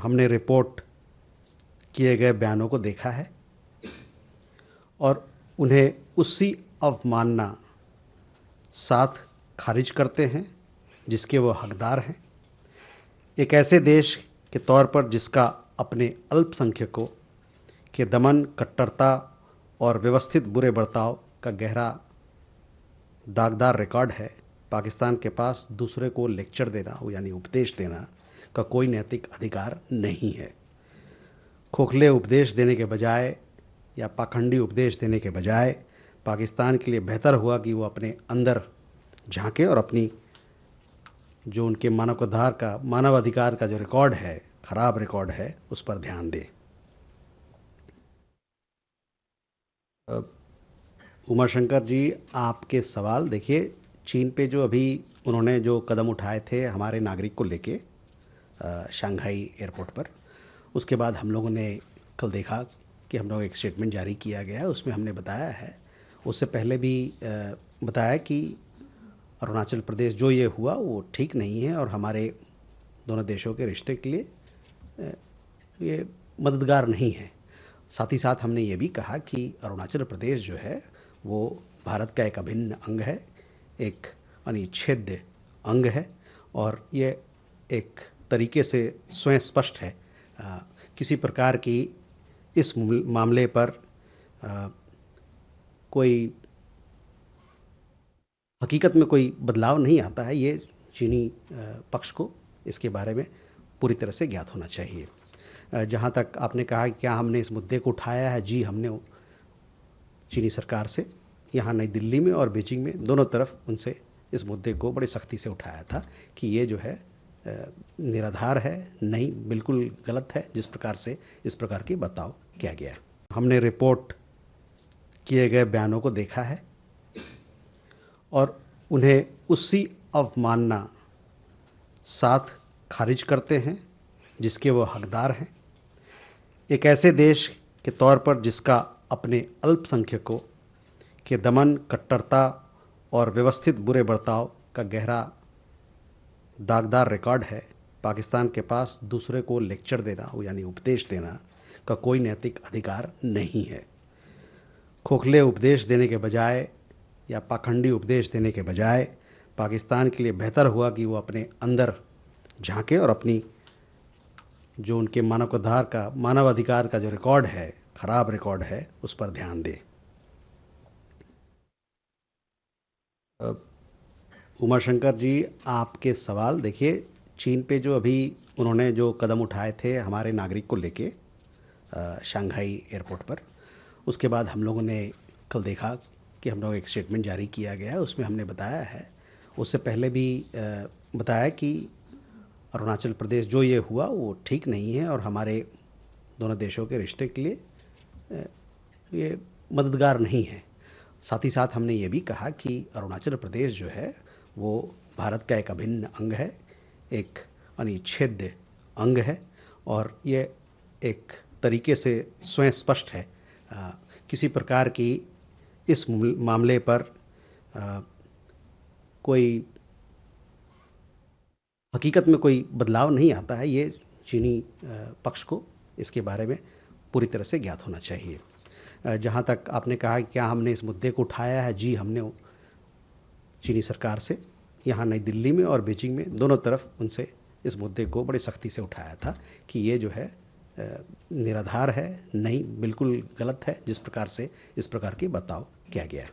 हमने रिपोर्ट किए गए बयानों को देखा है और उन्हें उसी अवमानना साथ खारिज करते हैं जिसके वो हकदार हैं। एक ऐसे देश के तौर पर जिसका अपने अल्पसंख्यकों के दमन, कट्टरता और व्यवस्थित बुरे बर्ताव का गहरा दागदार रिकॉर्ड है, पाकिस्तान के पास दूसरे को लेक्चर देना यानी उपदेश देना का कोई नैतिक अधिकार नहीं है। खोखले उपदेश देने के बजाय या पाखंडी उपदेश देने के बजाय पाकिस्तान के लिए बेहतर हुआ कि वो अपने अंदर झांके और अपनी जो उनके मानवाधिकार का जो रिकॉर्ड है, खराब रिकॉर्ड है, उस पर ध्यान दे। उमा शंकर जी, आपके सवाल देखिए, चीन पे जो अभी उन्होंने जो कदम उठाए थे हमारे नागरिक को लेके शंघाई एयरपोर्ट पर, उसके बाद हम लोगों ने कल देखा कि हम लोग एक स्टेटमेंट जारी किया गया है। उसमें हमने बताया है, उससे पहले भी बताया कि अरुणाचल प्रदेश जो ये हुआ वो ठीक नहीं है और हमारे दोनों देशों के रिश्ते के लिए ये मददगार नहीं है। साथ ही साथ हमने ये भी कहा कि अरुणाचल प्रदेश जो है वो भारत का एक अभिन्न अंग है, एक अनिच्छेद्य अंग है और ये एक तरीके से स्वयं स्पष्ट है। किसी प्रकार की इस मामले पर कोई हकीकत में कोई बदलाव नहीं आता है। ये चीनी पक्ष को इसके बारे में पूरी तरह से ज्ञात होना चाहिए। जहाँ तक आपने कहा कि क्या हमने इस मुद्दे को उठाया है, जी हमने चीनी सरकार से यहाँ नई दिल्ली में और बीजिंग में दोनों तरफ उनसे इस मुद्दे को बड़ी सख्ती से उठाया था कि ये जो है निराधार है, नहीं, बिल्कुल गलत है जिस प्रकार से इस प्रकार की बर्ताव किया गया है। हमने रिपोर्ट किए गए बयानों को देखा है और उन्हें उसी अवमानना साथ खारिज करते हैं जिसके वो हकदार हैं। एक ऐसे देश के तौर पर जिसका अपने अल्पसंख्यकों के दमन, कट्टरता और व्यवस्थित बुरे बर्ताव का गहरा दागदार रिकॉर्ड है, पाकिस्तान के पास दूसरे को लेक्चर देना यानी उपदेश देना का कोई नैतिक अधिकार नहीं है। खोखले उपदेश देने के बजाय या पाखंडी उपदेश देने के बजाय पाकिस्तान के लिए बेहतर हुआ कि वो अपने अंदर झांके और अपनी जो उनके मानवाधिकार का जो रिकॉर्ड है, खराब रिकॉर्ड है, उस पर ध्यान दे। उमा शंकर जी, आपके सवाल देखिए, चीन पे जो अभी उन्होंने जो कदम उठाए थे हमारे नागरिक को लेके शंघाई एयरपोर्ट पर, उसके बाद हम लोगों ने कल देखा कि हम लोग एक स्टेटमेंट जारी किया गया है। उसमें हमने बताया है, उससे पहले भी बताया कि अरुणाचल प्रदेश जो ये हुआ वो ठीक नहीं है और हमारे दोनों देशों के रिश्ते के लिए ये मददगार नहीं है। साथ ही साथ हमने ये भी कहा कि अरुणाचल प्रदेश जो है वो भारत का एक अभिन्न अंग है, एक अनिच्छेद्य अंग है और ये एक तरीके से स्वयं स्पष्ट है। किसी प्रकार की इस मामले पर कोई हकीकत में कोई बदलाव नहीं आता है। ये चीनी पक्ष को इसके बारे में पूरी तरह से ज्ञात होना चाहिए। जहाँ तक आपने कहा कि क्या हमने इस मुद्दे को उठाया है, जी हमने चीनी सरकार से यहाँ नई दिल्ली में और बीजिंग में दोनों तरफ उनसे इस मुद्दे को बड़ी सख्ती से उठाया था कि ये जो है निराधार है, नहीं, बिल्कुल गलत है जिस प्रकार से इस प्रकार की बर्ताव किया गया है।